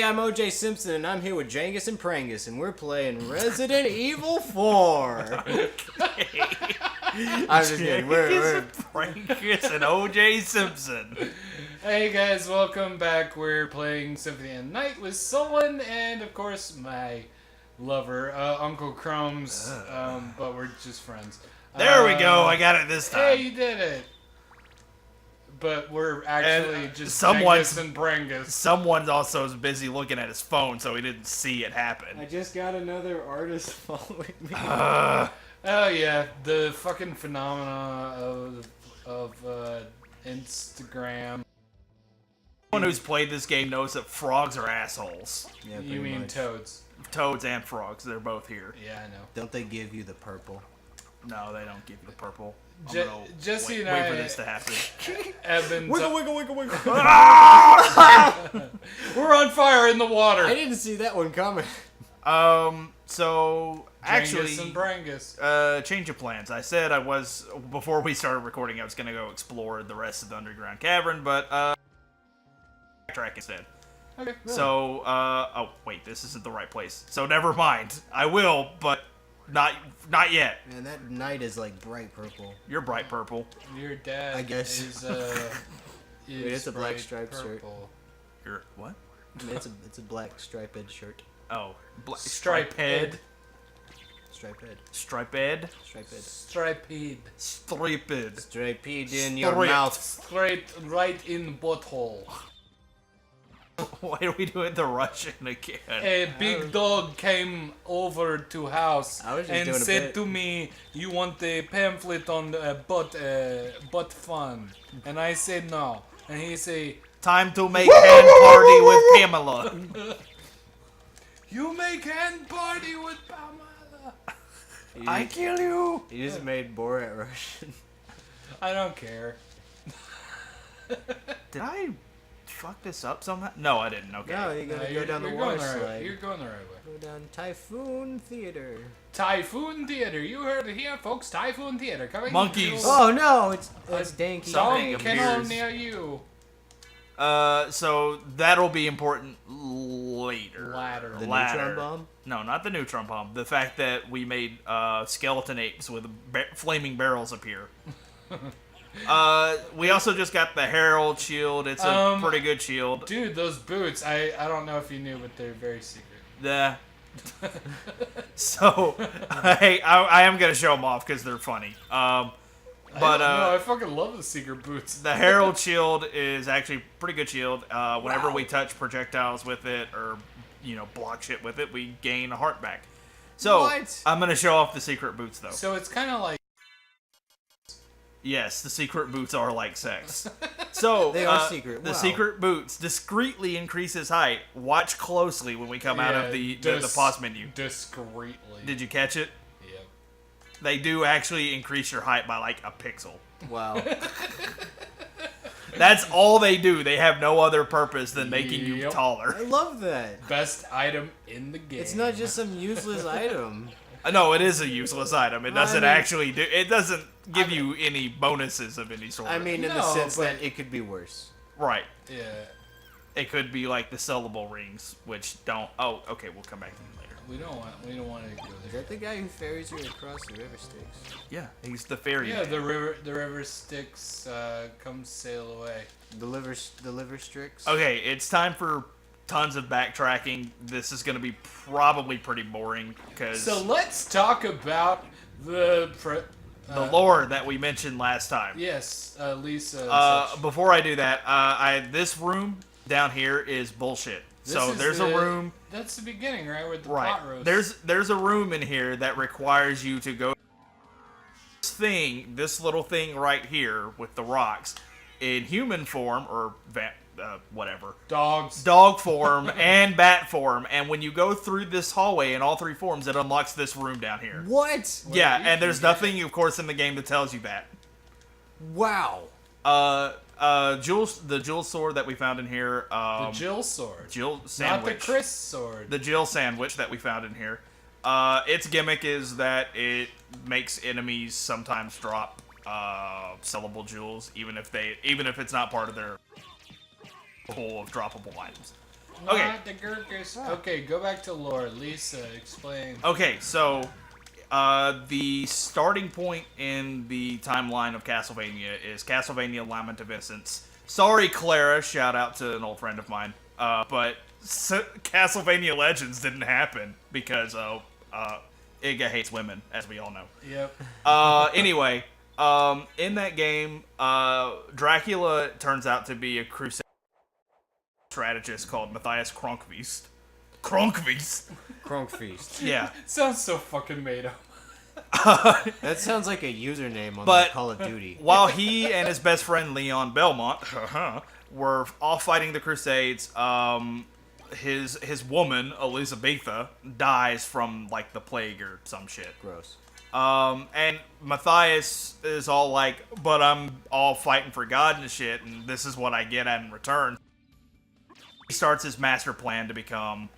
I'm OJ Simpson, and I'm here with Jangus and Prangus, and we're playing Resident Evil 4. I'm just kidding. We're Prangus and OJ Simpson. Hey guys, welcome back. We're playing Symphony of the Night with SotN and, of course, my lover, Uncle Chrome's, but we're just friends. There we go. I got it this time. Hey, you did it. But we're actually just someone's Jangus and Prangus. Someone's also busy looking at his phone, so he didn't see it happen. I just got another artist following me. Oh yeah, the fucking phenomena of Instagram. Anyone who's played this game knows that frogs are assholes. Yeah, You mean much. toads? Toads and frogs, they're both here. Yeah, I know. Don't they give you the purple? No, they don't give you the purple. Jesse and wait I for this to happen. have been Wiggle. We're on fire in the water. I didn't see that one coming. So actually, Jangus and Prangus. change of plans. I said before we started recording, I was gonna go explore the rest of the underground cavern, but backtrack instead. Okay. So, oh wait, this isn't the right place. So never mind. I will, but not yet. Man, that night is like bright purple. You're bright purple. Your dad I guess. is Wait, it's a black bright striped shirt. purple. You're what? I mean, it's a black striped shirt. Oh, Striped. Striped. Striped. Striped. Striped. Striped in your Striped. mouth. Straight right in butthole. Why are we doing the Russian again? A big dog came over to house I was just and doing a said bit. to me, "You want a pamphlet on butt fun?" And I said no. And he say, Time to make hand party with Pamela. "You make hand party with Pamela." I kill you. You just made Borat Russian. I don't care. Did I fuck this up somehow? No, I didn't. Okay. No, you gotta go down the you're water going the right way. slide. You're going the right way. Go down Typhoon Theater. Typhoon Theater. You heard it here, folks. Typhoon Theater coming. Monkeys. to Oh no, it's Danky. Something Song kennel appears. near you. So that'll be important later. Ladder. The Ladder. neutron bomb? No, not the neutron bomb. The fact that we made skeleton apes with flaming barrels appear. We also just got the Herald shield. It's a pretty good shield. Dude, those boots, I don't know if you knew, but they're very secret. The so I am gonna show them off because they're funny. But I fucking love the secret boots. the Herald shield is actually a pretty good shield. Whenever we touch projectiles with it or block shit with it, we gain a heart back. So What? I'm gonna show off the secret boots though. So it's kind of like Yes, the secret boots are like sex. So They are secret. The Wow. secret boots discreetly increase his height. Watch closely when we come out of the pause menu. discreetly. Did you catch it? Yep. They do actually increase your height by like a pixel. Wow. That's all they do. They have no other purpose than making you Yep. taller. I love that. Best item in the game. It's not just some useless item. No, it is a useless item. It doesn't mean- actually do. It doesn't give you any bonuses of any sort. I mean, in the No, sense but- that it could be worse. right. Yeah. It could be like the sellable rings, which don't. Oh, okay. We'll come back to them later. We don't want to go Is there. that the guy who ferries you across the river Styx? Yeah, he's the fairy. Yeah, man. the river Styx come sail away. The liver Strix? Okay, it's time for tons of backtracking. This is going to be probably pretty boring because So let's talk about the lore that we mentioned last time. Yes, Lisa. and such. Before I do that, this room down here is bullshit. This So is there's a room. That's the beginning, right? With the Right. pot roast. There's a room in here that requires you to go this little thing right here with the rocks in human form or whatever. dogs. Dog form and bat form, and when you go through this hallway in all three forms, it unlocks this room down here. What? Yeah, you and there's can get nothing, of course, in the game that tells you that. Wow. The Jill sword that we found in here. The Jill sword. Jill Not sandwich. the Chris sword. The Jill sandwich that we found in here. Its gimmick is that it makes enemies sometimes drop sellable jewels, even if it's not part of their pool of droppable items. Okay. Not the Gurkus. Okay, go back to lore. Lisa, explain. Okay, so the starting point in the timeline of Castlevania is Castlevania Lament of Innocence. Sorry, Clara. Shout out to an old friend of mine. But Castlevania Legends didn't happen because Iga hates women, as we all know. Yep. Anyway, in that game, Dracula turns out to be a crusade strategist called Matthias Kronkvist. Kronkvist? Kronkfeast. Yeah. Sounds so fucking made up. That sounds like a username on But- Call of Duty. While he and his best friend Leon Belmont were off fighting the Crusades, his woman Elizabetha dies from like the plague or some shit. Gross. And Matthias is all like, "But I'm all fighting for God and shit, and this is what I get in return." He starts his master plan to become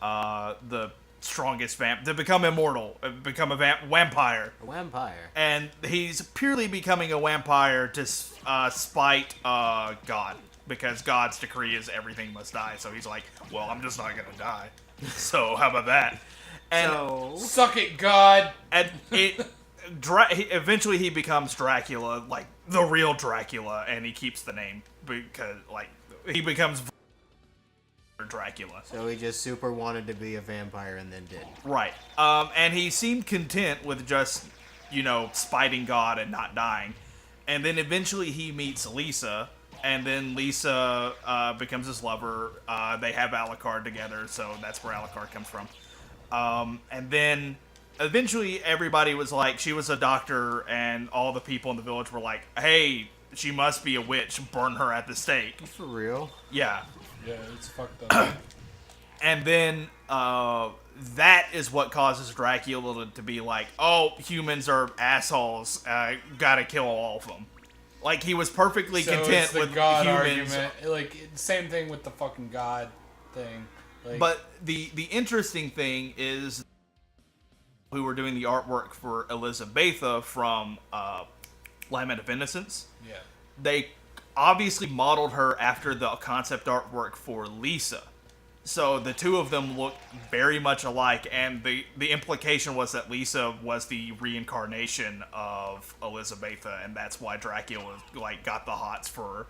the strongest to become immortal, become a vampire. A vampire. And he's purely becoming a vampire to spite God, because God's decree is everything must die. So he's like, well, I'm just not gonna die. So how about that? And So, Suck it, God. and eventually he becomes Dracula, like the real Dracula, and he keeps the name because like he becomes Dracula. so he just super wanted to be a vampire and then did. Right. And he seemed content with just, spiting God and not dying. And then eventually he meets Lisa, and then Lisa becomes his lover. They have Alucard together, so that's where Alucard comes from. And then eventually everybody was like, she was a doctor, and all the people in the village were like, hey, she must be a witch, burn her at the stake. For real? Yeah. Yeah, it's fucked up. And then that is what causes Dracula to be like, oh, humans are assholes, gotta kill all of them. Like, he was perfectly So content it's the with God humans. argument. Like, same thing with the fucking God thing. Like, But the interesting thing is, who were doing the artwork for Elizabetha from Lament of Innocence, yeah. they obviously modeled her after the concept artwork for Lisa. So the two of them look very much alike, and the implication was that Lisa was the reincarnation of Elizabetha, and that's why Dracula got the hots for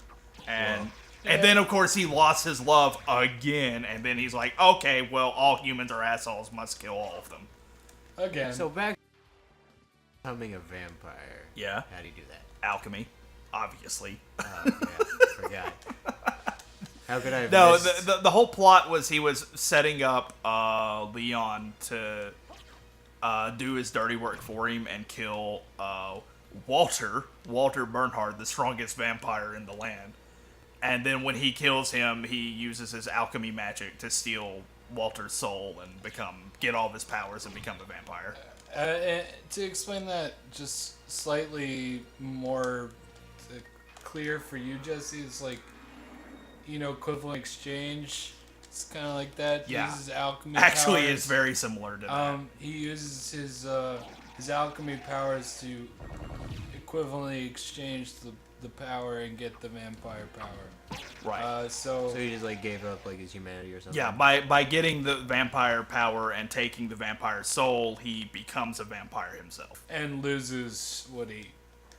her. And then of course he lost his love again, and then he's like, okay, well, all humans are assholes, must kill all of them. Again. So back to becoming a vampire. Yeah. How do you do that? Alchemy, obviously. Oh, yeah, forgot. How could I have No, missed? the whole plot was he was setting up Leon to do his dirty work for him and kill Walter Bernhard, the strongest vampire in the land. And then when he kills him, he uses his alchemy magic to steal Walter's soul and get all of his powers and become a vampire. And to explain that just slightly more clear for you, Jesse, it's like, equivalent exchange. It's kind of like that. He Yeah. uses alchemy Actually, powers. it's very similar to that. He uses his alchemy powers to equivalently exchange the power and get the vampire power. Right. So he just gave up his humanity or something. Yeah, by getting the vampire power and taking the vampire soul, he becomes a vampire himself. And loses what he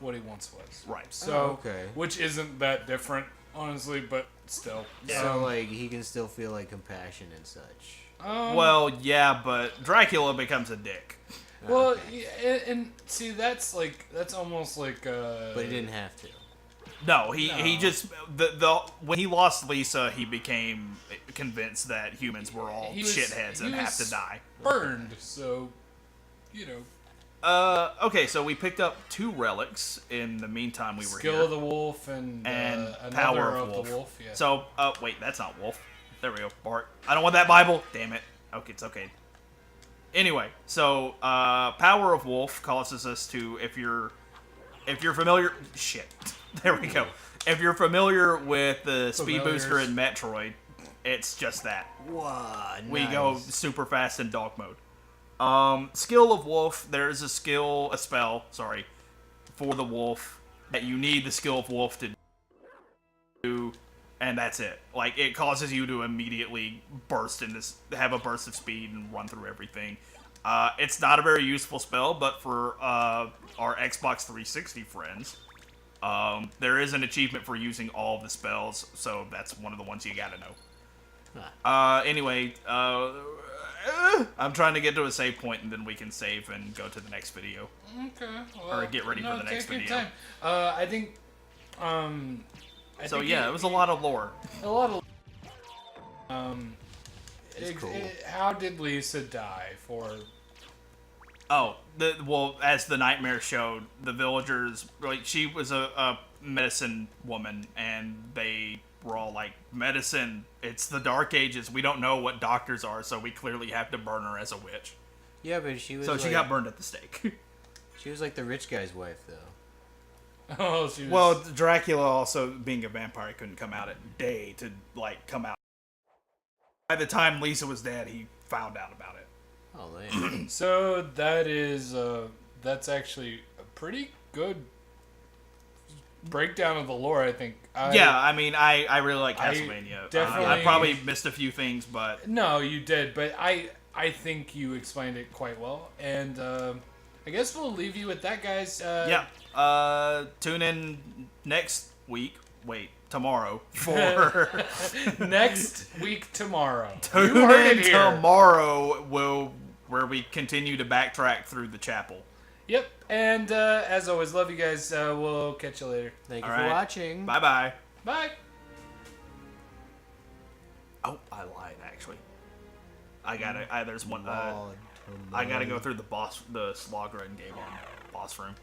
once was. Right. So, Oh, okay. which isn't that different, honestly, but still. So he can still feel compassion and such. Well, yeah, but Dracula becomes a dick. Well, yeah, and see, that's almost like. But he didn't have to. No, he just when he lost Lisa, he became convinced that humans were all shitheads and have to die. Burned, so Okay, so we picked up 2 relics in the meantime we were Skill here. of the Wolf and another Power of of the Wolf. Yeah. So, wait, that's not Wolf. There we go, Bart. I don't want that Bible. Damn it. Okay, it's okay. Anyway, so Power of Wolf causes us to, if you're familiar, shit. There we go. If you're familiar with the speed booster in Metroid, it's just that. Wow, We go super fast in dog mode. Skill of Wolf, there's a spell, for the wolf that you need the skill of wolf to do, and that's it. Like, it causes you to immediately have a burst of speed and run through everything. It's not a very useful spell, but for our Xbox 360 friends, there is an achievement for using all of the spells, so that's one of the ones you gotta know. Anyway, I'm trying to get to a save point, and then we can save and go to the next video. Okay. Well, or get ready for the next take your video. time. I think. It was a lot of lore. A lot of. It's cool. How did Lisa die? Oh, as the nightmare showed, the villagers, like, she was a medicine woman, and they were all like, medicine, it's the Dark Ages, we don't know what doctors are, so we clearly have to burn her as a witch. Yeah, but she was. So like, she got burned at the stake. She was like the rich guy's wife, though. Oh, she was. Well, Dracula also, being a vampire, couldn't come out at day to, like, come out. By the time Lisa was dead, he found out about it. Oh, man. So that is that's actually a pretty good breakdown of the lore, I think. I mean, I really like Castlevania. Definitely. I probably missed a few things, but No, you did, but I think you explained it quite well, and I guess we'll leave you with that, guys. tune in next week. Wait, tomorrow for next week tomorrow. tune You heard in it here. tomorrow where we continue to backtrack through the chapel. Yep, and as always, love you guys. We'll catch you later. Thank you All for right. watching. Bye bye. Bye. Oh, I lied. Actually, I gotta. There's one. Lord, I gotta go through the slog run game on boss room.